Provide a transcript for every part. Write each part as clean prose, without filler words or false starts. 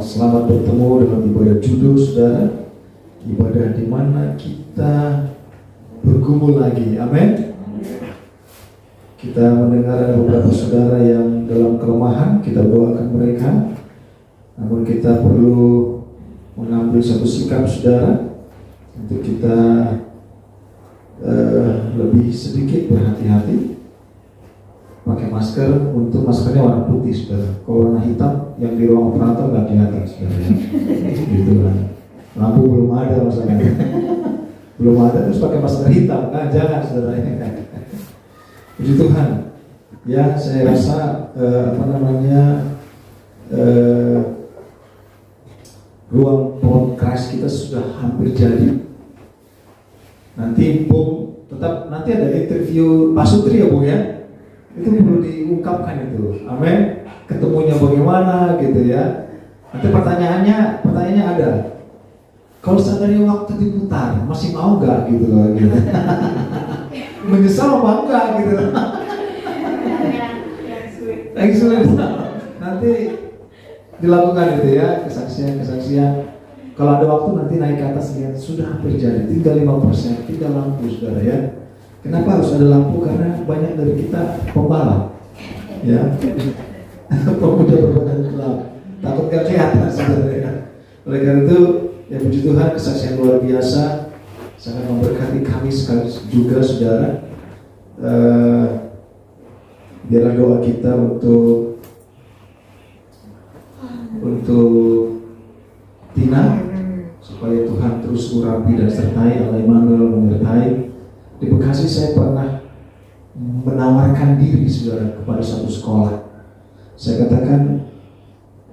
Selamat bertemu dalam ibadah judo, saudara. Ibadah di mana kita bergumul lagi. Amin. Kita mendengar ada beberapa saudara yang dalam kelemahan, kita doakan mereka. Namun kita perlu mengambil satu sikap, saudara, untuk kita lebih sedikit berhati-hati. Pakai masker, untuk maskernya warna putih, saudara. Kalau warna hitam yang di ruang operator nggak kelihatan, saudara. Gitu kan. Lampu belum ada masalahnya. Belum ada, terus pakai masker hitam. Nah, jangan, saudara. Puji Tuhan. Ya, saya rasa ruang podcast kita sudah hampir jadi. Nanti tetap nanti ada interview Pak Sutri ya, Bu ya. Itu perlu diungkapkan itu. Amin. Ketemunya bagaimana gitu ya. Nanti pertanyaannya ada. Kalau seandainya waktu diputar, masih mau nggak gitu loh gitu. Menyesal apa enggak gitu. Yang sulit. Nanti dilakukan itu ya, kesaksian. Kalau ada waktu nanti naik ke atas lihat sudah hampir jadi, tinggal 5%, tinggal lampu, saudara ya. Kenapa harus ada lampu? Karena banyak dari kita pembalap, ya, pemuda berbadan gelap, takut gak kelihatan, saudara ya. Oleh karena itu, ya puji Tuhan, kesaksian luar biasa, sangat memberkati kami sekali juga, saudara. Biarlah doa kita untuk Tina, supaya Tuhan terus urapi dan sertai, Allah Immanuel menyertai. Di Bekasi saya pernah menawarkan diri, saudara, kepada satu sekolah. Saya katakan,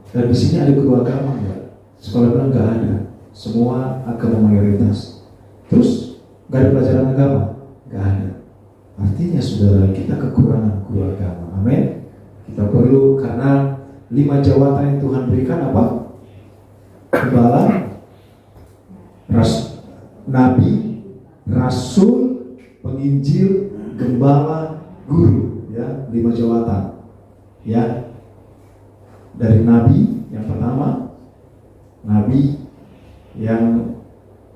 di sini ada guru agama nggak? Sekolah bilang nggak ada, semua agama mayoritas. Terus nggak ada pelajaran agama? Nggak ada. Artinya, saudara, kita kekurangan guru agama. Amin. Kita perlu, karena 5 jawatan yang Tuhan berikan apa? Gembala, nabi, rasul, penginjil, gembala, guru, ya, 5 jawatan, ya. Dari nabi yang pertama, nabi yang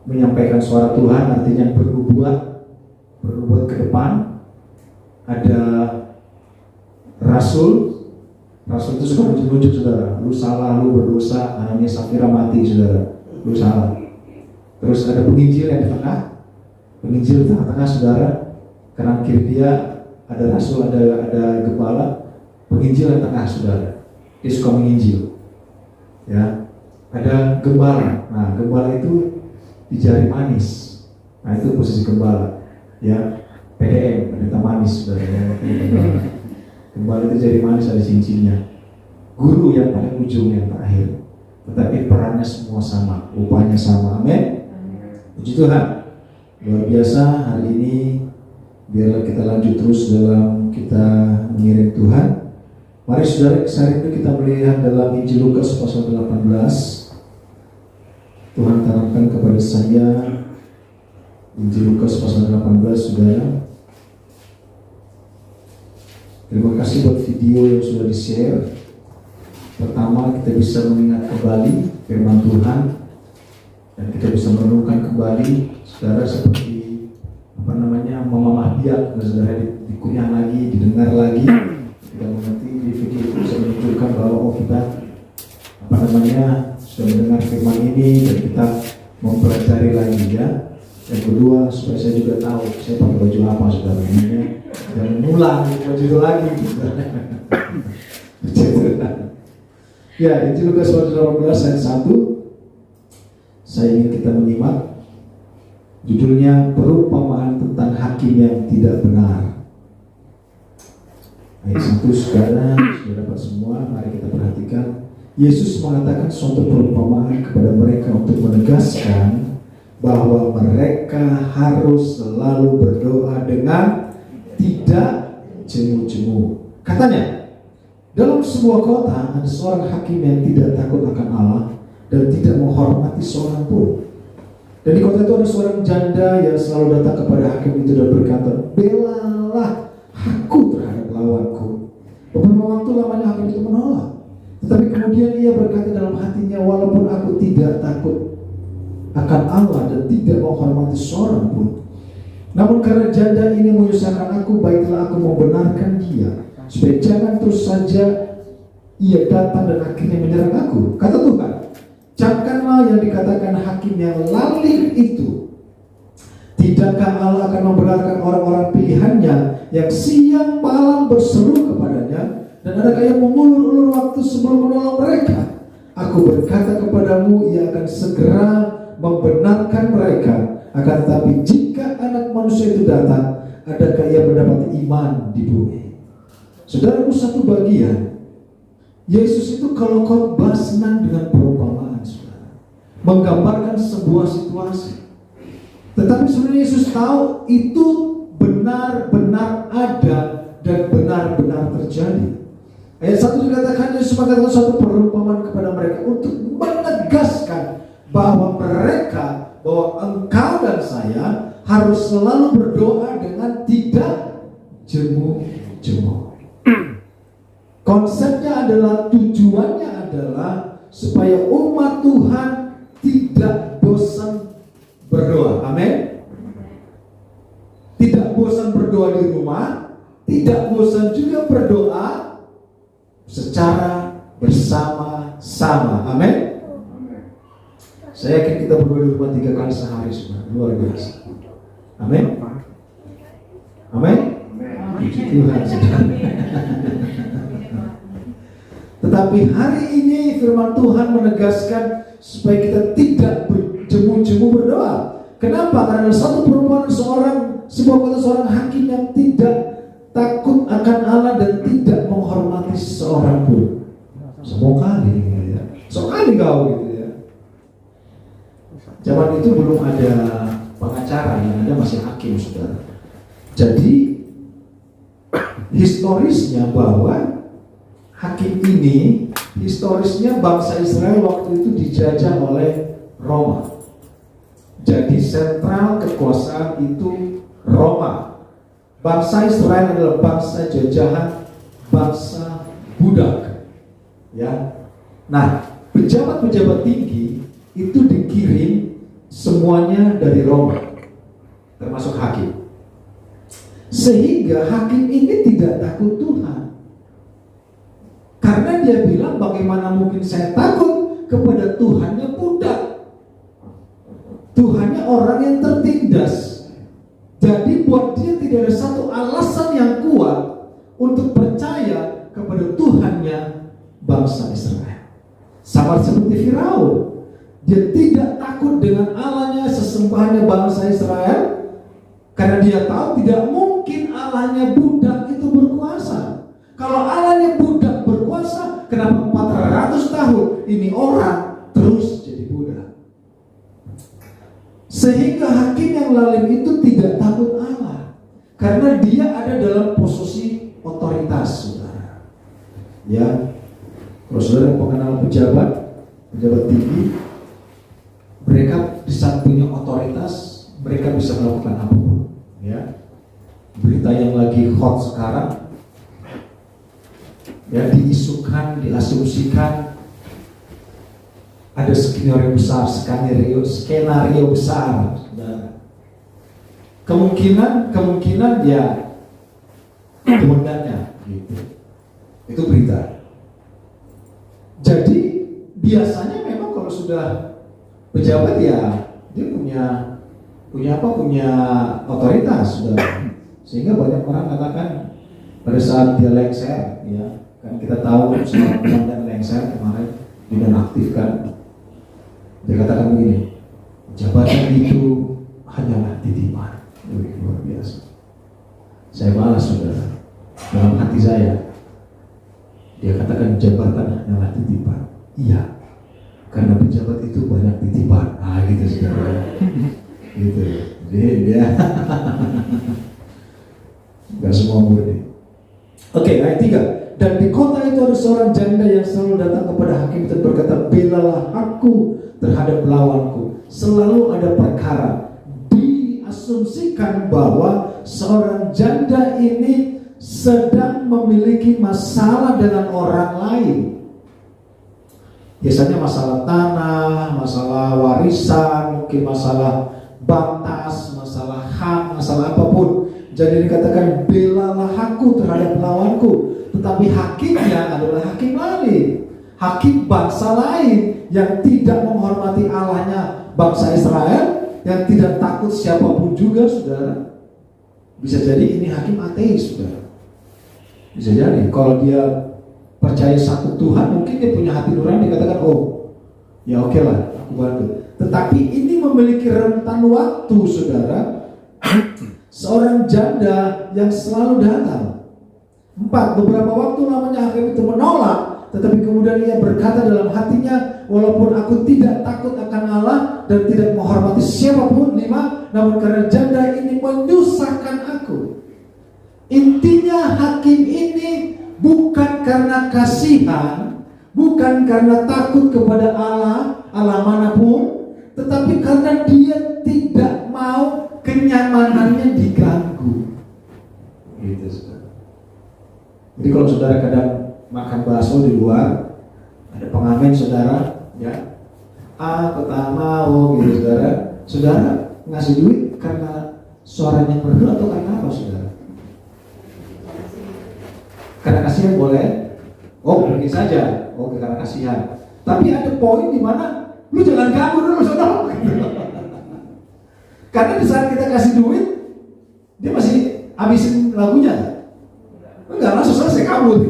menyampaikan suara Tuhan, artinya bernubuat ke depan. Ada rasul itu suka menunjuk, saudara. Lu salah, lu berdosa, anaknya Safira mati, saudara. Lu salah. Terus ada penginjil yang di tengah. Penginjil di tengah-tengah, saudara. Kanan kiri dia ada rasul, ada gembala. Penginjil yang tengah, saudara. Dia suka menginjil. Ya. Ada gembala. Nah, gembala itu di jari manis. Nah, itu posisi gembala. Ya. PDM, pendeta manis, saudara. Gembala itu jari manis, ada cincinnya. Guru yang paling ujung, yang terakhir. Tetapi perannya semua sama, upahnya sama. Amin. Puji Tuhan. Luar biasa hari ini. Biarlah kita lanjut terus dalam kita mengiring Tuhan. Mari saudara, hari ini kita melihat dalam Injil Lukas pasal 18. Tuhan tanamkan kepada saya Injil Lukas pasal 18, saudara. Terima kasih buat video yang sudah di-share. Pertama, kita bisa mengingat kembali firman Tuhan dan kita bisa merenungkan kembali, saudara, seperti memamah biak, saudara, dikunyah lagi, didengar lagi. Kita mengerti di video itu bisa menunjukkan bahwa kita sudah mendengar firman ini dan kita mempelajari lagi, ya. Yang kedua, supaya saya juga tahu saya pakai baju apa, saudara, dan mengulang baju itu lagi, saudara. Ya, Injil Lukas pasal 18 ayat 1. Saya ingin kita menyimak. Judulnya perumpamaan tentang hakim yang tidak benar. Ayat 1, saudara, sudah dapat semua. Mari kita perhatikan. Yesus mengatakan suatu perumpamaan kepada mereka untuk menegaskan bahwa mereka harus selalu berdoa dengan tidak jemu-jemu. Katanya, dalam sebuah kota ada seorang hakim yang tidak takut akan Allah dan tidak menghormati seorang pun. Dan di kota itu ada seorang janda yang selalu datang kepada hakim itu dan berkata, belalah aku terhadap lawanku. Beberapa waktu lamanya hakim itu menolak. Tetapi kemudian Kemudian ia berkata dalam hatinya, walaupun aku tidak takut akan Allah dan tidak menghormati seorang pun, namun karena janda ini menyusahkan aku, baiklah aku membenarkan dia, supaya jangan terus saja ia datang dan akhirnya menyerang aku. Kata Tuhan, camkanlah yang dikatakan hakim yang lalim itu. Tidakkah Allah akan membenarkan orang-orang pilihannya yang siang malam berseru kepadanya, dan adakah yang mengulur-ulur waktu sebelum menolong mereka? Aku berkata kepadamu, ia akan segera membenarkan mereka. Akan tetapi jika anak manusia itu datang, adakah ia mendapat iman di bumi? Saudaraku, satu bagian Yesus itu kalau khotbah senang dengan perumpamaan, saudara, menggambarkan sebuah situasi. Tetapi sebenarnya Yesus tahu itu benar-benar ada dan benar-benar terjadi. Ayat 1 dikatakan Yesus mengatakan suatu perumpamaan kepada mereka untuk menegaskan bahwa engkau dan saya harus selalu berdoa dengan tidak jemu-jemu. Konsepnya adalah, tujuannya adalah supaya umat Tuhan tidak bosan berdoa. Amin. Tidak bosan berdoa di rumah, tidak bosan juga berdoa secara bersama-sama. Amin. Saya yakin kita berdoa di rumah 3 kali sehari, sudah luar biasa. Amin. Amin. Puji Tuhan. Tetapi hari ini firman Tuhan menegaskan supaya kita tidak berjemu-jemu berdoa. Kenapa? Karena satu perumpamaan seorang hakim yang tidak takut akan Allah dan tidak menghormati seorang pun. Sekali kau gitu ya. Zaman itu belum ada pengacara, yang ada masih hakim, saudara. Jadi historisnya bahwa hakim ini, historisnya bangsa Israel waktu itu dijajah oleh Roma. Jadi sentral kekuasaan itu Roma. Bangsa Israel adalah bangsa jajahan, bangsa budak. Ya. Nah, pejabat-pejabat tinggi itu dikirim semuanya dari Roma, termasuk hakim. Sehingga hakim ini tidak takut Tuhan. Karena dia bilang, bagaimana mungkin saya takut kepada Tuhannya budak, Tuhannya orang yang tertindas. Jadi buat dia tidak ada satu alasan yang kuat untuk percaya kepada Tuhannya bangsa Israel. Sama seperti Firaun, dia tidak takut dengan Allahnya sesembahannya bangsa Israel, karena dia tahu tidak mungkin Allahnya budak itu berkuasa. Kalau Allahnya budak berkuasa, kenapa 400 tahun ini orang terus jadi budak? Sehingga hakim yang lalim itu tidak takut Allah, karena dia ada dalam posisi otoritas, saudara. Ya, kalau saudara mengenal pejabat tinggi, mereka di saat punya otoritas, mereka bisa melakukan apapun. Ya, berita yang lagi hot sekarang, ya, diisukan, diasumsikan ada skenario besar, saudara. Kemungkinan ya kemenangannya gitu. Itu berita. Jadi biasanya memang kalau sudah pejabat ya dia punya otoritas, saudara. Sehingga banyak orang katakan pada saat dia lengser, ya kan kita tahu seorang komandan lengser kemarin dinonaktifkan. Dia katakan begini, jabatan itu hanyalah titipan. Luar biasa. Saya balas, saudara, dalam hati saya. Dia katakan jabatan hanyalah titipan. Iya, karena pejabat itu banyak titipan. Gitu, saudara. Gitu. Jadi dia gak semua murni. Oke, ayat 3. Dan di kota itu ada seorang janda yang selalu datang kepada hakim dan berkata, belalah aku terhadap lawanku. Selalu ada perkara. Diasumsikan bahwa seorang janda ini sedang memiliki masalah dengan orang lain. Biasanya masalah tanah, masalah warisan, mungkin masalah batas, masalah hak, masalah apapun. Jadi dikatakan belalah aku terhadap lawanku. Tetapi hakimnya adalah hakim lain, hakim bangsa lain yang tidak menghormati Allahnya bangsa Israel, yang tidak takut siapapun juga, saudara. Bisa jadi ini hakim ateis, saudara. Bisa jadi kalau dia percaya satu Tuhan, mungkin dia punya hati nurani, dikatakan oh ya oke lah, aku bantu. Tetapi ini memiliki rentan waktu, saudara. Seorang janda yang selalu datang. 4. Beberapa waktu lamanya hakim itu menolak, tetapi kemudian ia berkata dalam hatinya, walaupun aku tidak takut akan Allah dan tidak menghormati siapapun. 5. Namun karena janda ini menyusahkan aku. Intinya hakim ini bukan karena kasihan, bukan karena takut kepada Allah manapun, tetapi karena dia tidak mau kenyamanannya diganggu. Gitu, saudara. Jadi kalau saudara kadang makan bakso di luar, ada pengamen saudara, ya, aku tak mau, gitu saudara. Saudara ngasih duit karena suaranya merdu atau karena apa, saudara? Karena kasihan boleh, oh mungkin saja, oh karena kasihan. Tapi ada poin di mana lu jangan ganggu dulu, saudara. Karena di saat kita kasih duit, dia masih habisin lagunya. Enggak, langsung selesai kabur.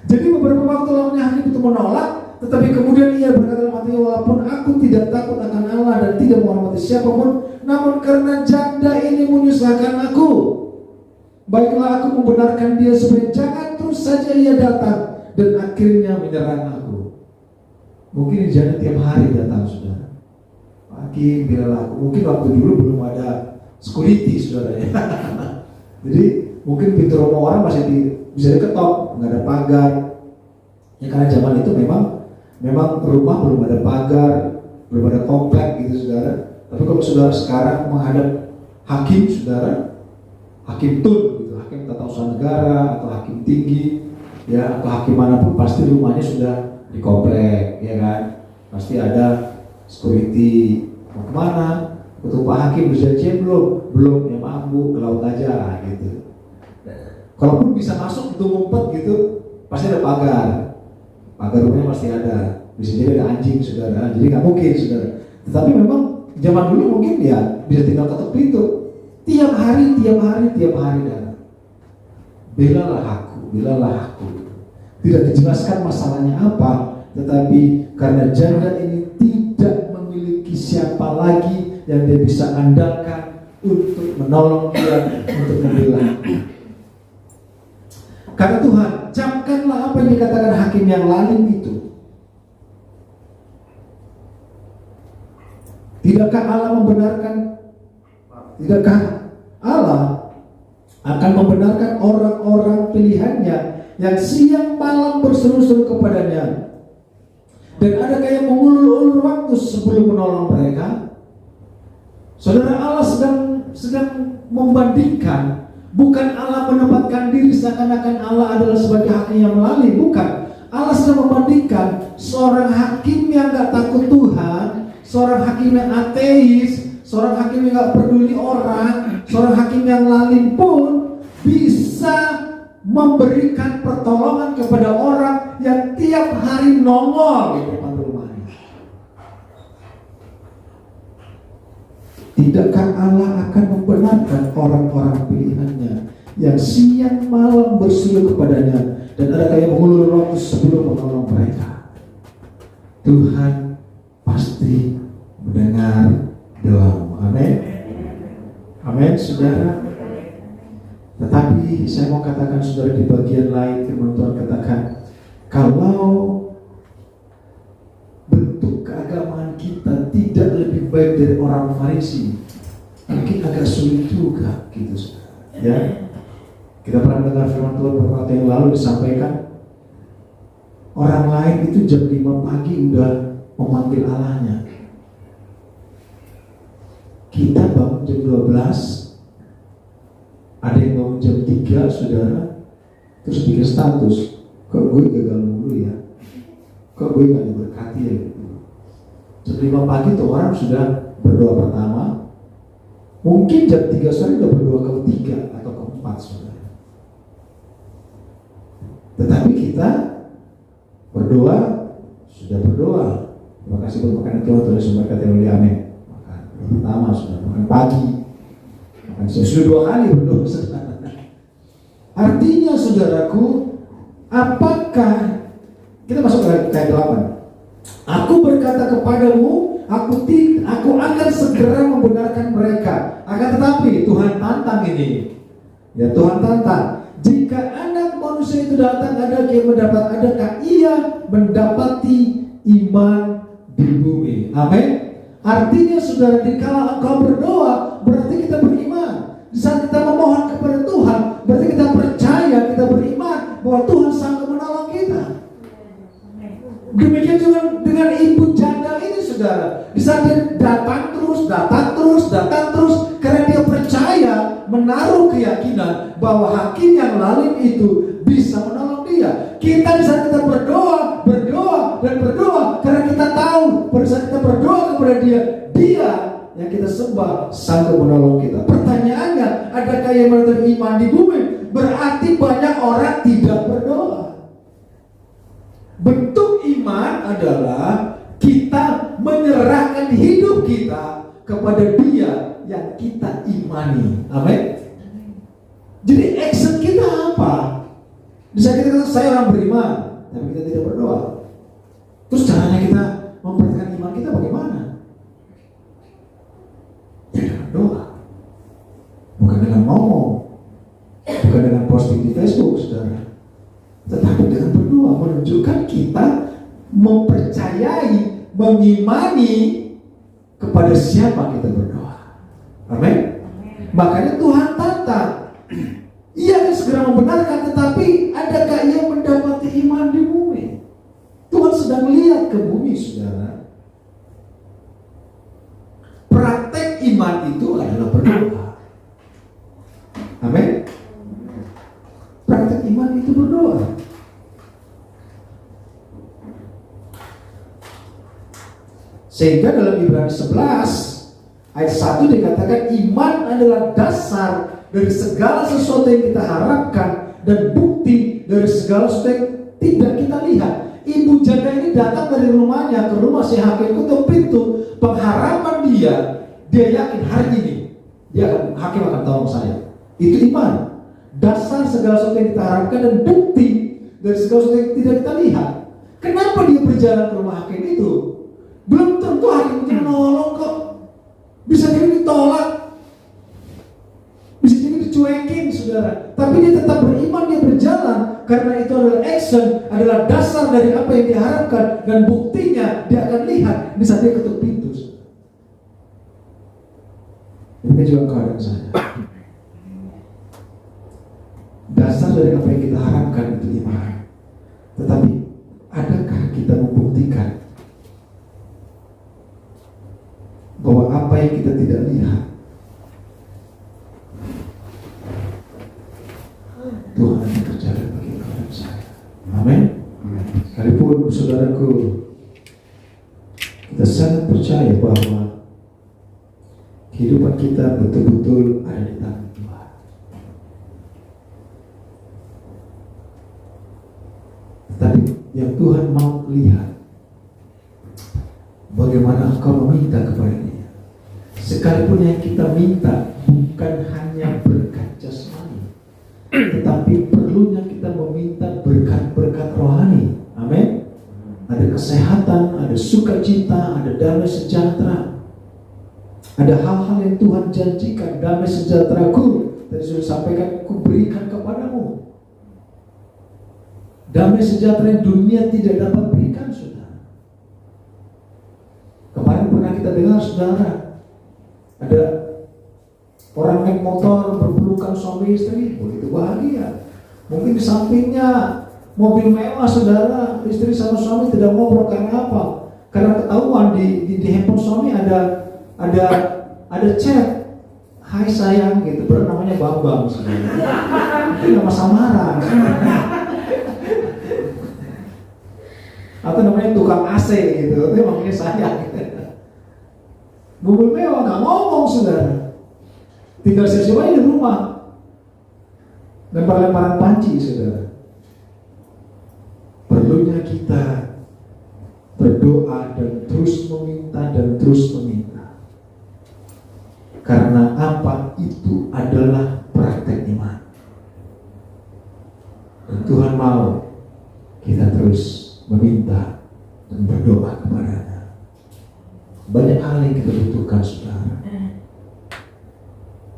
Jadi beberapa waktu lamanya hakim itu menolak, tetapi kemudian ia berkata dalam hatinya, walaupun aku tidak takut akan Allah dan tidak menghormati siapapun, namun karena janda ini menyusahkan aku, baiklah aku membenarkan dia supaya jangan terus saja ia datang dan akhirnya menyerang aku. Mungkin janda tiap hari datang, saudara. Pagi bilang aku, mungkin waktu dulu belum ada security, saudara ya. Jadi mungkin pintu rumah orang masih bisa diketok, nggak ada pagar. Ya karena zaman itu memang rumah belum ada pagar, belum ada komplek gitu, saudara. Tapi kalau saudara sekarang menghadap hakim, saudara, hakim tun, gitu, hakim tata usaha negara atau hakim tinggi, ya atau hakim manapun, pasti rumahnya sudah di komplek, ya kan? Pasti ada security. Mau kemana? Ketua Pak Hakim berjanjian belum, ya maaf bu, ke laut aja gitu. Kalaupun bisa masuk itu ngumpet gitu, pasti ada pagar rumahnya pasti ada. Bisa jadi ada anjing, saudara, jadi nggak mungkin, saudara. Tetapi memang zaman dulu mungkin ya bisa tinggal ketuk pintu. Tiap hari datang. Belalah aku. Tidak dijelaskan masalahnya apa, tetapi karena janda ini tidak memiliki siapa lagi yang dia bisa andalkan untuk menolong dia, untuk membela. Karena Tuhan, camkanlah apa yang dikatakan hakim yang lalim itu. Tidakkah Allah akan membenarkan orang-orang pilihannya yang siang malam berseru-seru kepadanya? Dan adakah yang mengulur-ulur waktu sebelum menolong mereka? Saudara, Allah sedang membandingkan. Bukan Allah menempatkan diri seakan-akan Allah adalah sebagai hakim yang melalui. Bukan. Allah sedang membandingkan seorang hakim yang gak takut Tuhan, seorang hakim yang ateis, seorang hakim yang gak peduli orang, seorang hakim yang lalim pun bisa memberikan pertolongan kepada orang yang tiap hari nongol di depan rumahnya. Tidakkah Allah akan membenarkan orang-orang pilihannya yang siang malam berseru kepadanya, dan adakah yang mengulur waktu sebelum menolong mereka? Tuhan pasti mendengar doamu. Amin. Amin, saudara. Tetapi saya mau katakan, saudara, di bagian lain firman Tuhan katakan, kalau bentuk keagamaan kita tidak lebih baik dari orang Farisi, mungkin agak sulit juga, gitu, saudara. Ya, kita pernah mendengar firman Tuhan beberapa waktu yang lalu disampaikan, orang lain itu jam 5 pagi udah memanggil Allahnya. Kita bangun jam 12, ada yang bangun jam 3, saudara, terus bikin status, kok gue gagal mulu gue nggak diberkati ya gitu. Jam 5 pagi tuh orang sudah berdoa pertama, mungkin jam 3 sore udah berdoa ketiga atau keempat sudah. Tetapi kita berdoa, sudah berdoa. Terima kasih buat makanan Tuhan, Tuhan Yesus memberkati oleh amin. Makan pertama sudah, makan pagi, makan sudah 2 kali berdoa. Artinya saudaraku, apakah kita masuk ke ayat 8. Aku berkata kepadamu, aku akan segera membenarkan mereka. Akan tetapi Tuhan tantang ini. Ya, Tuhan tantang. Jika anak manusia itu datang, adakah ia mendapati iman di bumi? Amin. Artinya saudara, dikala engkau berdoa, berarti kita beriman. Di saat kita memohon kepada Tuhan, berarti kita percaya, kita beriman bahwa Tuhan sanggup menolong kita. Demikian juga dengan ibu janda ini saudara. Di saat dia datang terus, karena dia percaya, menaruh keyakinan bahwa hakim yang lalim itu bisa menolong dia. Kita di saat kita berdoa, karena kita tahu pada saat kita berdoa kepada dia yang kita sembah sanggup menolong kita. Pertanyaannya, adakah yang menerima iman di bumi? Berarti banyak orang tidak berdoa. Bentuk iman adalah kita menyerahkan hidup kita kepada Dia yang kita imani. Amin. Jadi action kita apa? Bisa kita kata saya orang beriman, tapi kita tidak berdoa. Terus caranya kita mempertahankan iman kita bagaimana? Ya dengan doa, bukan dengan ngomong, bukan dengan posting di Facebook, saudara, tetapi dengan berdoa, menunjukkan kita mempercayai, mengimani kepada siapa kita berdoa. Amin. Makanya Tuhan tantang. Ia akan segera membenarkan, tetapi adakah ia mendapati iman di bumi? Tuhan sedang lihat ke bumi, saudara. Praktek iman itu adalah berdoa. Amin. Praktek iman itu berdoa. Sehingga dalam Ibrani 11 ayat 1 dikatakan iman adalah dasar dari segala sesuatu yang kita harapkan dan bukti dari segala sesuatu yang tidak kita lihat. Ibu janda ini datang dari rumahnya ke rumah si hakim, ketuk pintu, pengharapan dia yakin hari ini hakim akan tolong saya. Itu iman. Dasar segala sesuatu yang kita harapkan dan bukti dari segala sesuatu yang tidak kita lihat. Kenapa dia berjalan ke rumah hakim itu? Belum tentu hakim itu menolong kok. Bisa jadi ditolak, bisa jadi dicuekin, saudara. Tapi dia tetap beriman, dia berjalan. Karena itu adalah action, adalah dasar dari apa yang diharapkan. Dan buktinya dia akan lihat di saat dia ketuk pintu. Ini juga keadaan saya. Dasar dari apa yang kita harapkan itu iman. Tetapi adakah kita membuktikan bahwa apa yang kita tidak lihat Tuhan akan terjadi bagi keadaan saya. Amin. Sekalipun saudaraku, kita sangat percaya bahwa kehidupan kita betul-betul ada di tangan Tuhan. Tetapi yang Tuhan mau lihat, bagaimana engkau meminta kepada Dia. Sekalipun yang kita minta bukan hanya berkat jasmani, tetapi perlunya kita meminta berkat-berkat rohani. Amin. Ada kesehatan, ada sukacita, ada damai sejahtera. Ada hal-hal yang Tuhan janjikan, damai sejahtera-Ku tadi sudah sampaikan, Ku berikan kepadamu. Damai sejahtera yang dunia tidak dapat berikan, saudara. Kemarin pernah kita dengar, saudara, ada orang naik motor berpelukan suami istri, begitu bahagia. Mungkin di sampingnya mobil mewah, saudara, istri sama suami tidak ngobrol karena apa? Karena ketahuan di handphone suami ada chat, hai sayang, gitu, namanya Bambang, saudara. Itu nama samaran. Atau namanya tukang AC gitu, itu makanya saya. Mobil mewah nggak ngomong saudara, tinggal siap-siap aja di rumah, lempar-lemparan panci saudara. Perlunya kita berdoa dan terus meminta dan terus meminta, karena apa itu adalah praktek iman. Dan Tuhan mau kita terus meminta dan berdoa kepadanya. Banyak hal yang kita butuhkan saudara.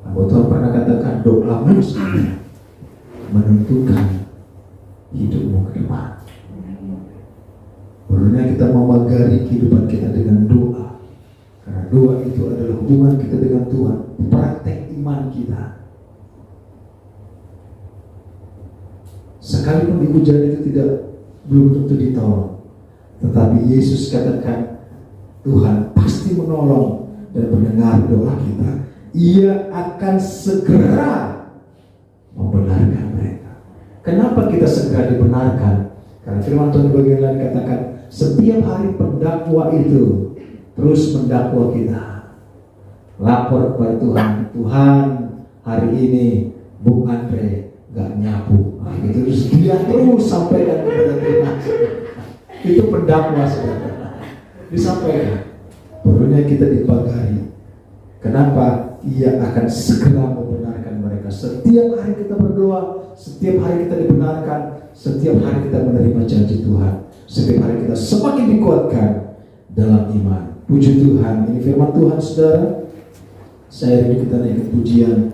Nah, Tuhan pernah katakan doamu menentukan hidupmu ke depan. Perlunya kita memagari kehidupan kita dengan doa, karena doa itu adalah hubungan kita dengan Tuhan, praktek iman kita. Sekalipun dihujan itu belum tentu ditolong, tetapi Yesus katakan Tuhan pasti menolong dan mendengar doa kita. Ia akan segera membenarkan mereka. Kenapa kita segera dibenarkan? Karena firman Tuhan bagian lain katakan setiap hari pendakwa itu terus mendakwa kita. Lapor kepada Tuhan, Tuhan hari ini Bung Andre gak nyapu. Nah, gitu. Terus dia terus sampaikan kepada Tuhan. Itu pendakwa saudara. Disampaikan. Perlunya kita dibagari. Kenapa? Ia akan segera membenarkan mereka. Setiap hari kita berdoa, setiap hari kita dibenarkan, setiap hari kita menerima janji Tuhan. Setiap hari kita semakin dikuatkan dalam iman. Puji Tuhan. Ini firman Tuhan saudara. Saya rindu kita naikkan pujian.